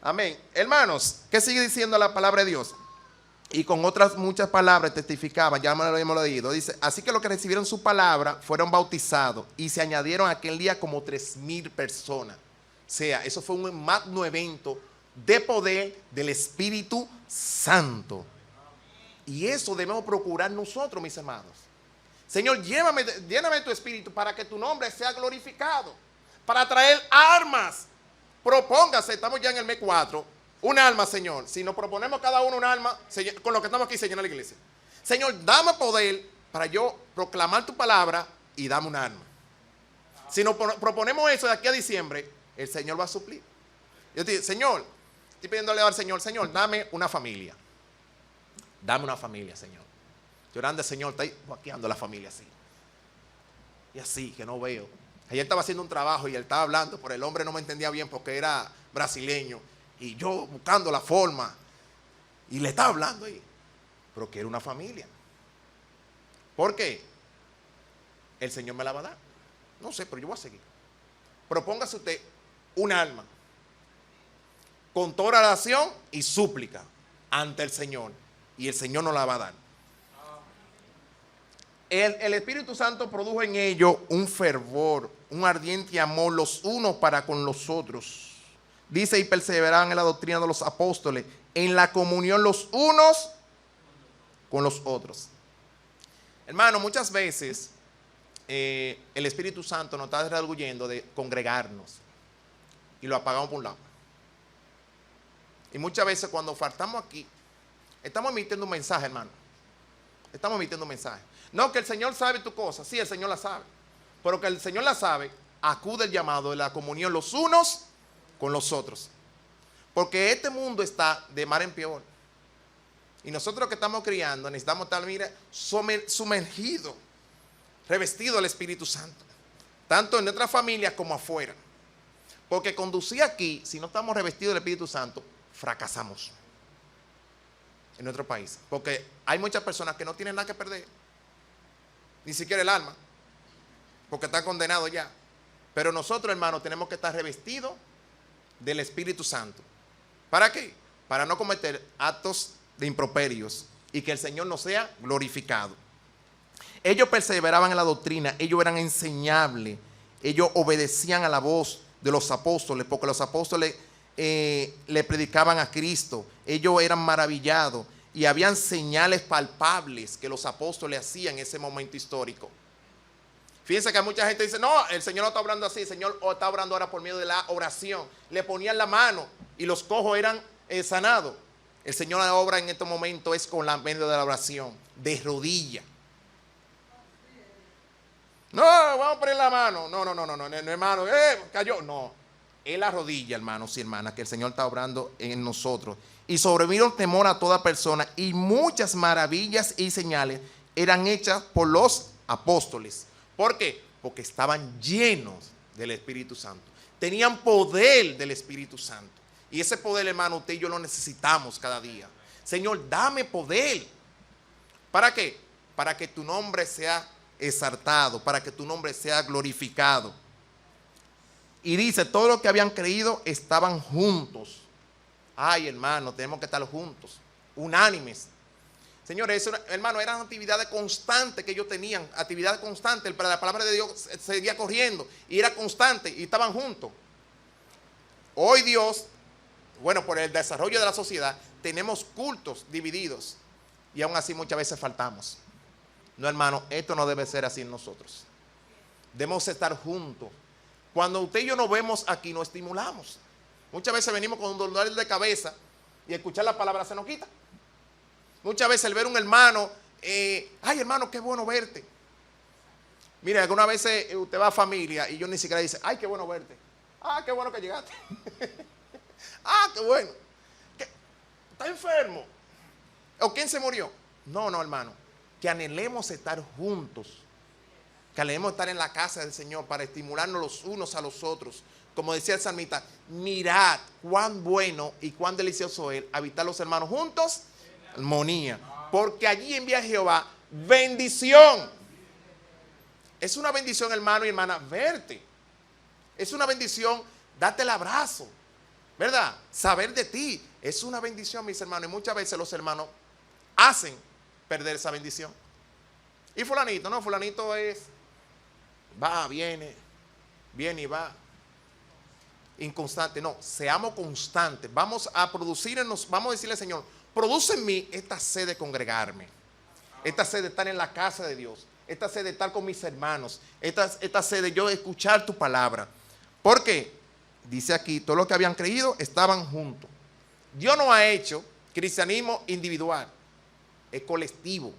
Amén. Hermanos, ¿qué sigue diciendo la palabra de Dios? Y con otras muchas palabras testificaban, ya lo hemos leído. Dice, así que los que recibieron su palabra fueron bautizados y se añadieron aquel día como 3,000 personas. O sea, eso fue un magno evento de poder del Espíritu Santo. Y eso debemos procurar nosotros, mis hermanos. Señor, lléname de tu Espíritu para que tu nombre sea glorificado. Para traer armas. Propóngase, estamos ya en el mes 4. Un alma, Señor. Si nos proponemos cada uno un alma, con lo que estamos aquí se llena la iglesia. Señor, dame poder para yo proclamar tu palabra y dame un alma. Si nos proponemos eso de aquí a diciembre, el Señor va a suplir. Yo te digo, Señor, estoy pidiéndole al Señor, Señor, dame una familia. Dame una familia, Señor. Llorando, Señor, está vaqueando la familia así. Y así, que no veo. Ayer estaba haciendo un trabajo y él estaba hablando, pero el hombre no me entendía bien porque era brasileño. Y yo buscando la forma. Y le estaba hablando ahí. Pero que era una familia. ¿Por qué? El Señor me la va a dar. No sé, pero yo voy a seguir. Propóngase usted un alma con toda oración y súplica ante el Señor. Y el Señor nos la va a dar. El Espíritu Santo produjo en ellos un fervor, un ardiente amor los unos para con los otros. Dice, y perseveraban en la doctrina de los apóstoles, en la comunión los unos con los otros. Hermano, muchas veces el Espíritu Santo nos está redarguyendo de congregarnos y lo apagamos por un lado. Y muchas veces cuando faltamos aquí, estamos emitiendo un mensaje, hermano. Estamos emitiendo un mensaje. No, que el Señor sabe tu cosa. Sí, el Señor la sabe. Pero que el Señor la sabe, acude el llamado de la comunión los unos con los otros. Porque este mundo está de mar en peor. Y nosotros que estamos criando necesitamos estar, mira, sumergidos, revestidos del Espíritu Santo. Tanto en nuestra familia como afuera. Porque conducir aquí, si no estamos revestidos del Espíritu Santo, fracasamos en nuestro país. Porque hay muchas personas que no tienen nada que perder. Ni siquiera el alma. Porque están condenados ya. Pero nosotros, hermanos, tenemos que estar revestidos del Espíritu Santo. ¿Para qué? Para no cometer actos de improperios y que el Señor no sea glorificado. Ellos perseveraban en la doctrina, ellos eran enseñables, ellos obedecían a la voz de los apóstoles, porque los apóstoles le predicaban a Cristo, ellos eran maravillados y habían señales palpables que los apóstoles hacían en ese momento histórico. Fíjense que mucha gente dice, no, el Señor no está obrando así, el Señor está obrando ahora por medio de la oración. Le ponían la mano y los cojos eran sanados. El Señor la obra en estos momentos es con la medio de la oración, de rodilla. No, vamos a poner la mano. No, hermano, cayó. No, es la rodilla, hermanos y hermanas, que el Señor está obrando en nosotros. Y sobrevino temor a toda persona, y muchas maravillas y señales eran hechas por los apóstoles. ¿Por qué? Porque estaban llenos del Espíritu Santo. Tenían poder del Espíritu Santo. Y ese poder, hermano, usted y yo lo necesitamos cada día. Señor, dame poder. ¿Para qué? Para que tu nombre sea exaltado, para que tu nombre sea glorificado. Y dice, todos los que habían creído estaban juntos. Ay, hermano, tenemos que estar juntos, unánimes. Señores, hermano, eran actividades constantes que ellos tenían, actividades constantes, para la palabra de Dios seguía corriendo y era constante y estaban juntos. Hoy Dios, bueno, por el desarrollo de la sociedad, tenemos cultos divididos y aún así muchas veces faltamos. No, hermano, esto no debe ser así en nosotros. Debemos estar juntos. Cuando usted y yo nos vemos aquí, nos estimulamos. Muchas veces venimos con un dolor de cabeza y escuchar la palabra se nos quita. Muchas veces el ver un hermano, ay hermano, qué bueno verte. Mire, algunas veces usted va a familia y yo ni siquiera dice, ay, qué bueno verte. Ah, qué bueno que llegaste. Ah, qué bueno. ¿Está enfermo? ¿O quién se murió? No, hermano. Que anhelemos estar juntos. Que anhelemos estar en la casa del Señor para estimularnos los unos a los otros. Como decía el salmista, mirad cuán bueno y cuán delicioso es habitar los hermanos juntos. Armonía. Porque allí envía Jehová bendición. Es una bendición, hermano y hermana, verte. Es una bendición darte el abrazo, ¿verdad? Saber de ti. Es una bendición, mis hermanos. Y muchas veces los hermanos hacen perder esa bendición. Y fulanito, no, fulanito va, viene y va. Inconstante, no, seamos constantes. Vamos a producir vamos a decirle al Señor, produce en mí esta sed de congregarme, esta sed de estar en la casa de Dios, esta sed de estar con mis hermanos, esta sed de yo escuchar tu palabra. Porque, dice aquí, todos los que habían creído estaban juntos. Dios no ha hecho cristianismo individual, es colectivo,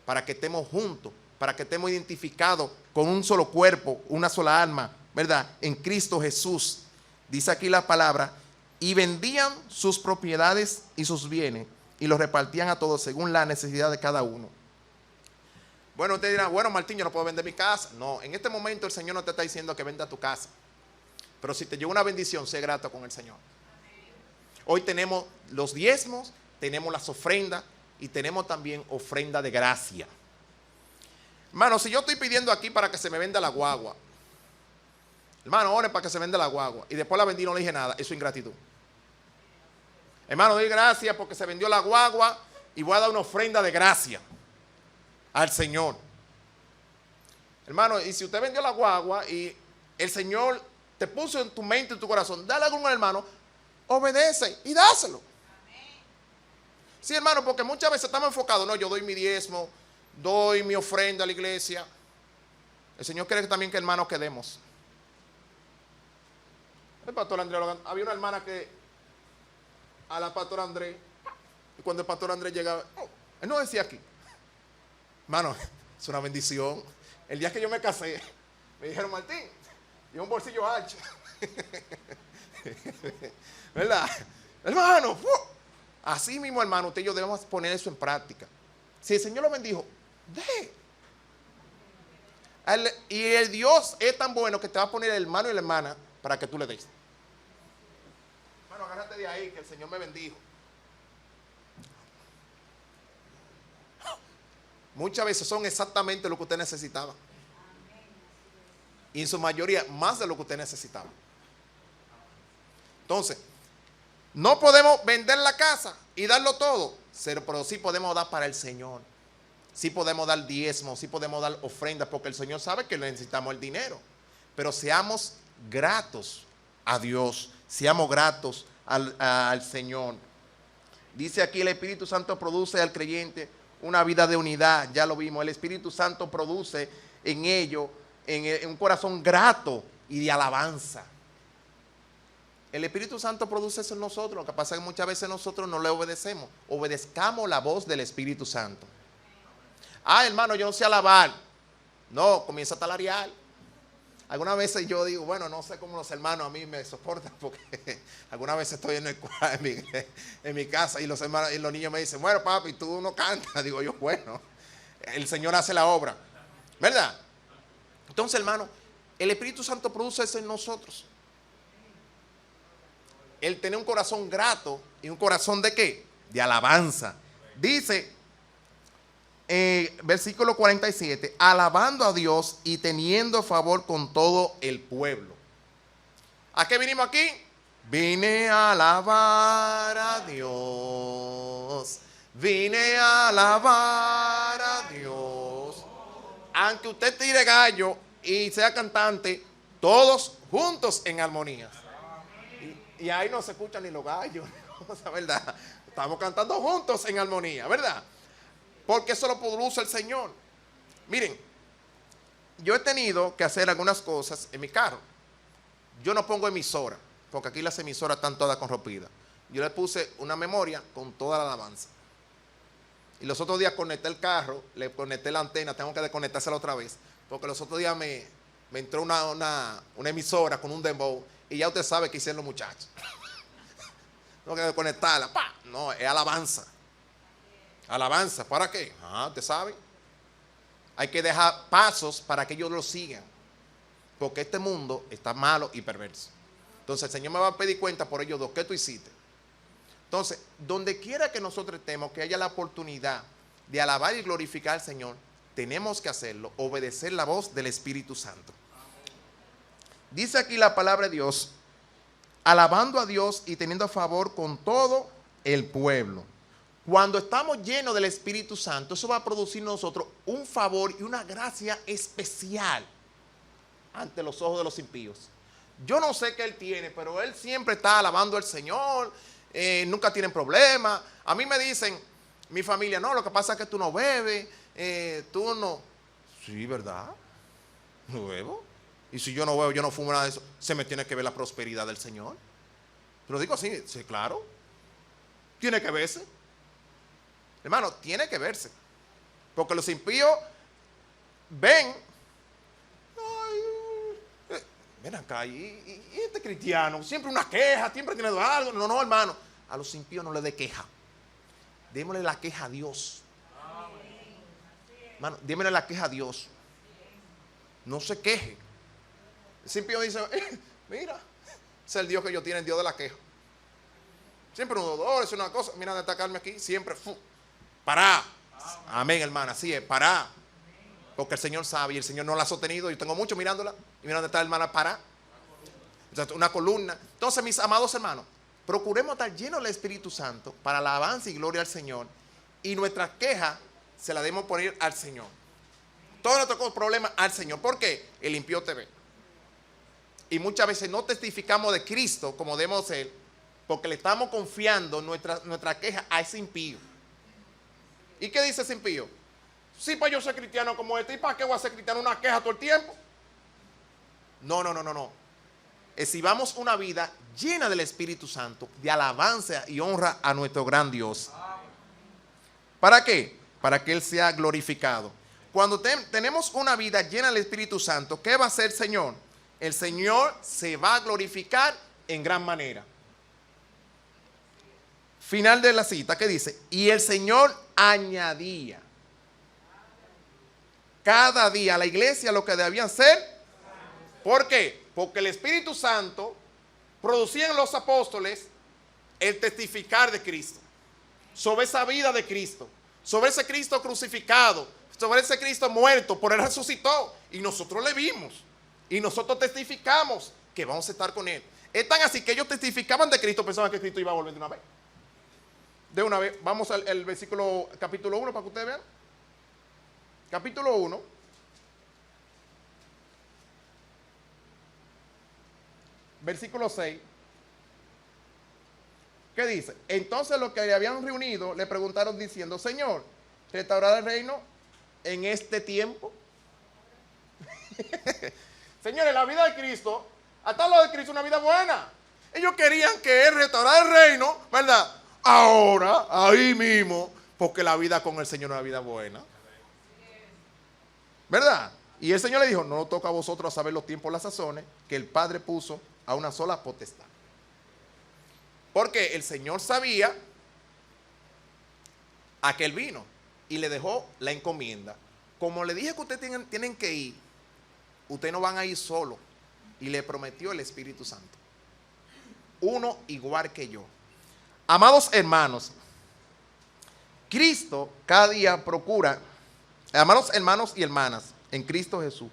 para que estemos juntos, para que estemos identificados con un solo cuerpo, una sola alma, ¿verdad? En Cristo Jesús. Dice aquí la palabra, y vendían sus propiedades y sus bienes y los repartían a todos según la necesidad de cada uno. Bueno, usted dirá, bueno, Martín, yo no puedo vender mi casa. No, en este momento el Señor no te está diciendo que venda tu casa. Pero si te llega una bendición, sé grato con el Señor. Hoy tenemos los diezmos, tenemos las ofrendas y tenemos también ofrenda de gracia. Hermano, si yo estoy pidiendo aquí para que se me venda la guagua, hermano, ore para que se venda la guagua, y después la vendí y no le dije nada, eso es ingratitud. Hermano, doy gracias porque se vendió la guagua y voy a dar una ofrenda de gracia al Señor. Hermano, y si usted vendió la guagua y el Señor te puso en tu mente, en tu corazón, dale a algún hermano, obedece y dáselo. Sí, hermano, porque muchas veces estamos enfocados, no, yo doy mi diezmo, doy mi ofrenda a la iglesia. El Señor quiere también que hermanos quedemos. El pastor Andrés, había una hermana que a la pastora Andrés, y cuando el pastor Andrés llegaba, él no decía aquí. Hermano, es una bendición. El día que yo me casé, me dijeron, Martín, y un bolsillo ancho. ¿Verdad? Hermano, así mismo, hermano, usted y yo debemos poner eso en práctica. Si el Señor lo bendijo, dé. Y el Dios es tan bueno que te va a poner el hermano y la hermana para que tú le des. Hermano, agárrate de ahí, que el Señor me bendijo. Muchas veces son exactamente lo que usted necesitaba. Y en su mayoría, más de lo que usted necesitaba. Entonces, no podemos vender la casa y darlo todo, pero sí podemos dar para el Señor. Sí podemos dar diezmo, sí podemos dar ofrendas, porque el Señor sabe que necesitamos el dinero. Pero seamos gratos a Dios, seamos gratos al Señor. Dice aquí, el Espíritu Santo produce al creyente una vida de unidad, ya lo vimos. El Espíritu Santo produce en ello en un corazón grato y de alabanza. El Espíritu Santo produce eso en nosotros. Lo que pasa es que muchas veces nosotros no le obedecemos. Obedezcamos la voz del Espíritu Santo. Ah, hermano, yo no sé alabar. No, comienza a talarear. Algunas veces yo digo, bueno, no sé cómo los hermanos a mí me soportan, porque algunas veces estoy en mi casa y los hermanos y los niños me dicen, bueno, papi, tú no cantas. Digo yo, bueno, el Señor hace la obra, ¿verdad? Entonces, hermano, el Espíritu Santo produce eso en nosotros. El tener un corazón grato y un corazón ¿de qué? De alabanza. Dice, versículo 47, alabando a Dios y teniendo favor con todo el pueblo. ¿A qué vinimos aquí? Vine a alabar a Dios. Vine a alabar a Dios. Aunque usted tire gallo y sea cantante, todos juntos en armonía. Y ahí no se escuchan ni los gallos, ¿verdad? Estamos cantando juntos en armonía, ¿verdad? Porque eso lo produce el Señor. Miren, yo he tenido que hacer algunas cosas en mi carro. Yo no pongo emisora, porque aquí las emisoras están todas corrompidas. Yo le puse una memoria con toda la alabanza. Y los otros días conecté el carro, le conecté la antena, tengo que desconectársela otra vez. Porque los otros días me entró una emisora con un dembow. Y ya usted sabe qué hicieron los muchachos. No hay que desconectarla. ¡Pah! No, es alabanza. Alabanza, ¿para qué? Usted sabe. Hay que dejar pasos para que ellos lo sigan. Porque este mundo está malo y perverso. Entonces el Señor me va a pedir cuenta por ellos dos. ¿Qué tú hiciste? Entonces, donde quiera que nosotros estemos, que haya la oportunidad de alabar y glorificar al Señor, tenemos que hacerlo, obedecer la voz del Espíritu Santo. Dice aquí la palabra de Dios, alabando a Dios y teniendo favor con todo el pueblo. Cuando estamos llenos del Espíritu Santo, eso va a producir en nosotros un favor y una gracia especial ante los ojos de los impíos. Yo no sé qué él tiene, pero él siempre está alabando al Señor, nunca tienen problemas. A mí me dicen, mi familia, no, lo que pasa es que tú no bebes, tú no. Sí, ¿verdad? No bebo. Y si yo no bebo, yo no fumo nada de eso, se me tiene que ver la prosperidad del Señor. Pero digo así, sí, claro. Tiene que verse. Hermano, tiene que verse. Porque los impíos ven, ven acá, y este cristiano, siempre una queja, siempre tiene algo. No, no, hermano, a los impíos no le dé queja. Démosle la queja a Dios. Hermano, démele la queja a Dios. No se queje. El impío dice, mira, es el Dios que ellos tienen, el Dios de la queja. Siempre un dolor, es una cosa. Mira, de atacarme aquí, siempre. Pará. Amén, hermana, así es, pará. Porque el Señor sabe y el Señor no la ha sostenido. Yo tengo mucho mirándola. Y mira dónde está la hermana, pará. Una columna. Entonces, mis amados hermanos, procuremos estar llenos del Espíritu Santo para la alabanza y gloria al Señor. Y nuestra queja se la debemos poner al Señor. Todos nuestros problemas al Señor. ¿Por qué? El impío te ve. Y muchas veces no testificamos de Cristo como debemos ser, porque le estamos confiando nuestra queja a ese impío. ¿Y qué dice ese impío? Sí, para yo ser cristiano como este. ¿Y para qué voy a ser cristiano? Una queja todo el tiempo. No. Exhibamos una vida llena del Espíritu Santo, de alabanza y honra a nuestro gran Dios. ¿Para qué? Para que Él sea glorificado. Cuando tenemos una vida llena del Espíritu Santo, ¿qué va a hacer el Señor? El Señor se va a glorificar en gran manera. Final de la cita, ¿qué dice? Y el Señor añadía cada día a la iglesia lo que debían ser. ¿Por qué? Porque el Espíritu Santo producía en los apóstoles el testificar de Cristo, sobre esa vida de Cristo, sobre ese Cristo crucificado, sobre ese Cristo muerto, por Él resucitó, y nosotros le vimos, y nosotros testificamos que vamos a estar con Él. Es tan así que ellos testificaban de Cristo, pensaban que Cristo iba a volver de una vez. De una vez, vamos al versículo, capítulo 1, para que ustedes vean. Capítulo 1. Versículo 6. ¿Qué dice? Entonces los que le habían reunido le preguntaron diciendo, Señor, ¿restaurar el reino en este tiempo? Señores, la vida de Cristo, hasta lo de Cristo es una vida buena. Ellos querían que Él restaurara el reino, ¿verdad? Ahora, ahí mismo, porque la vida con el Señor es una vida buena. ¿Verdad? Y el Señor le dijo, no toca a vosotros saber los tiempos, las sazones, que el Padre puso a una sola potestad. Porque el Señor sabía a que Él vino y le dejó la encomienda. Como le dije que ustedes tienen que ir, ustedes no van a ir solo. Y le prometió el Espíritu Santo. Uno igual que yo. Amados hermanos, Cristo cada día procura, amados hermanos y hermanas, en Cristo Jesús,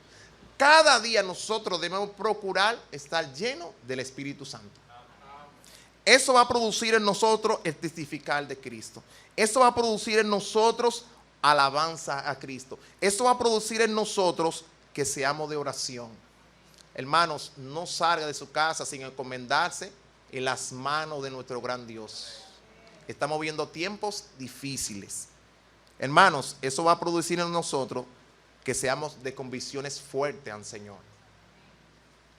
cada día nosotros debemos procurar estar llenos del Espíritu Santo. Eso va a producir en nosotros el testificar de Cristo. Eso va a producir en nosotros alabanza a Cristo. Eso va a producir en nosotros que seamos de oración. Hermanos, no salga de su casa sin encomendarse en las manos de nuestro gran Dios. Estamos viendo tiempos difíciles. Hermanos, eso va a producir en nosotros que seamos de convicciones fuertes al Señor.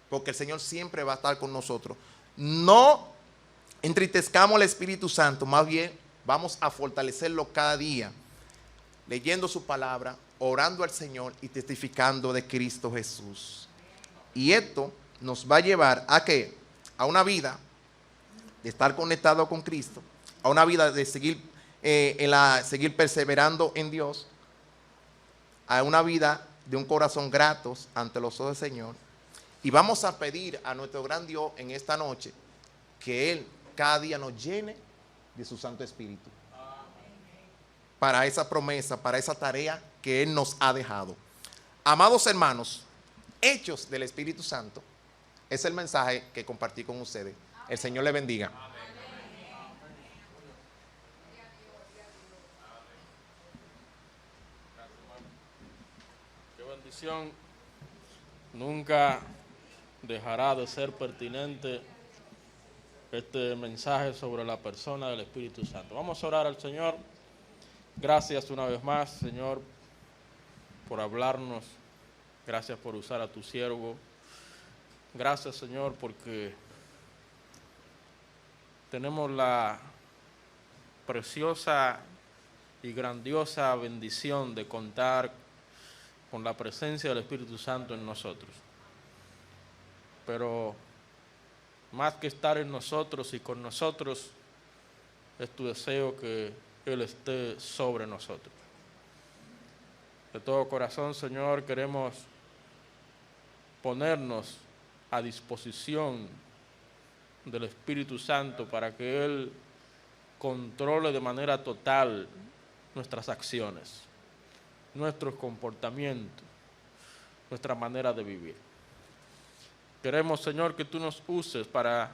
Porque el Señor siempre va a estar con nosotros. No entristezcamos al Espíritu Santo, más bien vamos a fortalecerlo cada día, leyendo su palabra, orando al Señor y testificando de Cristo Jesús. Y esto nos va a llevar a ¿qué? A una vida de estar conectado con Cristo, a una vida de seguir, seguir perseverando en Dios, a una vida de un corazón gratos ante los ojos del Señor. Y vamos a pedir a nuestro gran Dios en esta noche que Él cada día nos llene de su Santo Espíritu. Para esa promesa, para esa tarea que Él nos ha dejado. Amados hermanos, hechos del Espíritu Santo, es el mensaje que compartí con ustedes. El Señor les bendiga. Qué bendición. Nunca dejará de ser pertinente este mensaje sobre la persona del Espíritu Santo. Vamos a orar al Señor. Gracias una vez más, Señor, por hablarnos. Gracias por usar a tu siervo. Gracias, Señor, porque tenemos la preciosa y grandiosa bendición de contar con la presencia del Espíritu Santo en nosotros. Pero más que estar en nosotros y con nosotros, es tu deseo que Él esté sobre nosotros. De todo corazón, Señor, queremos ponernos a disposición del Espíritu Santo para que Él controle de manera total nuestras acciones, nuestros comportamientos, nuestra manera de vivir. Queremos, Señor, que tú nos uses para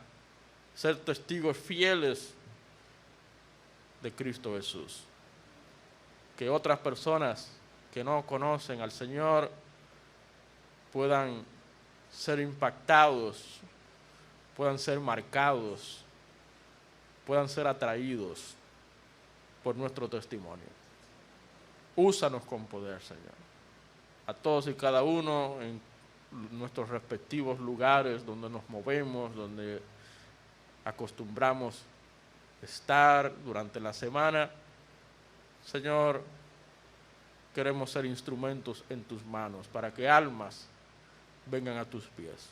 ser testigos fieles de Cristo Jesús. Que otras personas que no conocen al Señor puedan ser impactados, puedan ser marcados, puedan ser atraídos por nuestro testimonio. Úsanos con poder, Señor. A todos y cada uno en nuestros respectivos lugares donde nos movemos, donde acostumbramos estar durante la semana. Señor, queremos ser instrumentos en tus manos para que almas vengan a tus pies.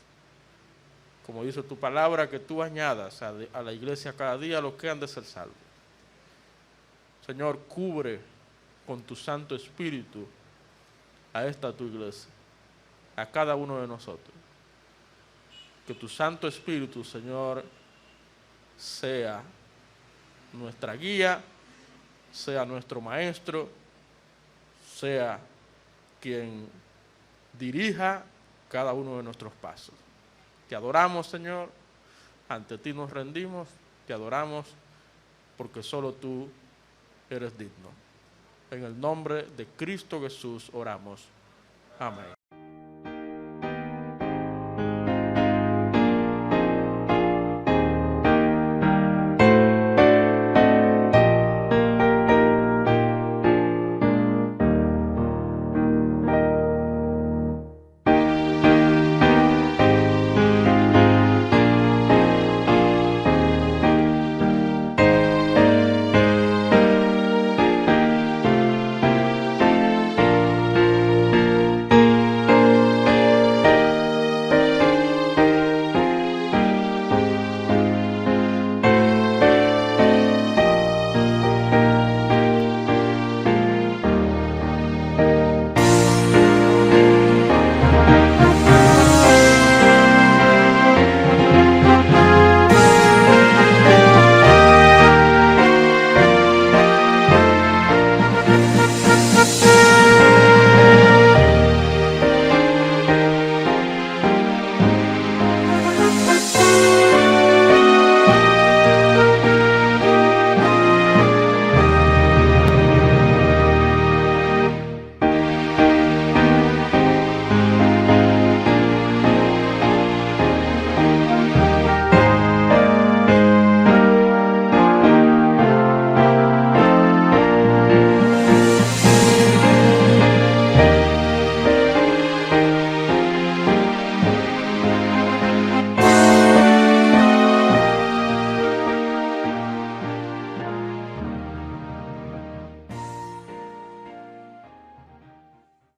Como dice tu palabra, que tú añadas a la iglesia cada día los que han de ser salvos. Señor, cubre con tu Santo Espíritu a esta tu iglesia, a cada uno de nosotros. Que tu Santo Espíritu, Señor, sea nuestra guía, sea nuestro maestro, sea quien dirija cada uno de nuestros pasos. Te adoramos, Señor, ante ti nos rendimos, te adoramos porque solo tú eres digno. En el nombre de Cristo Jesús oramos. Amén.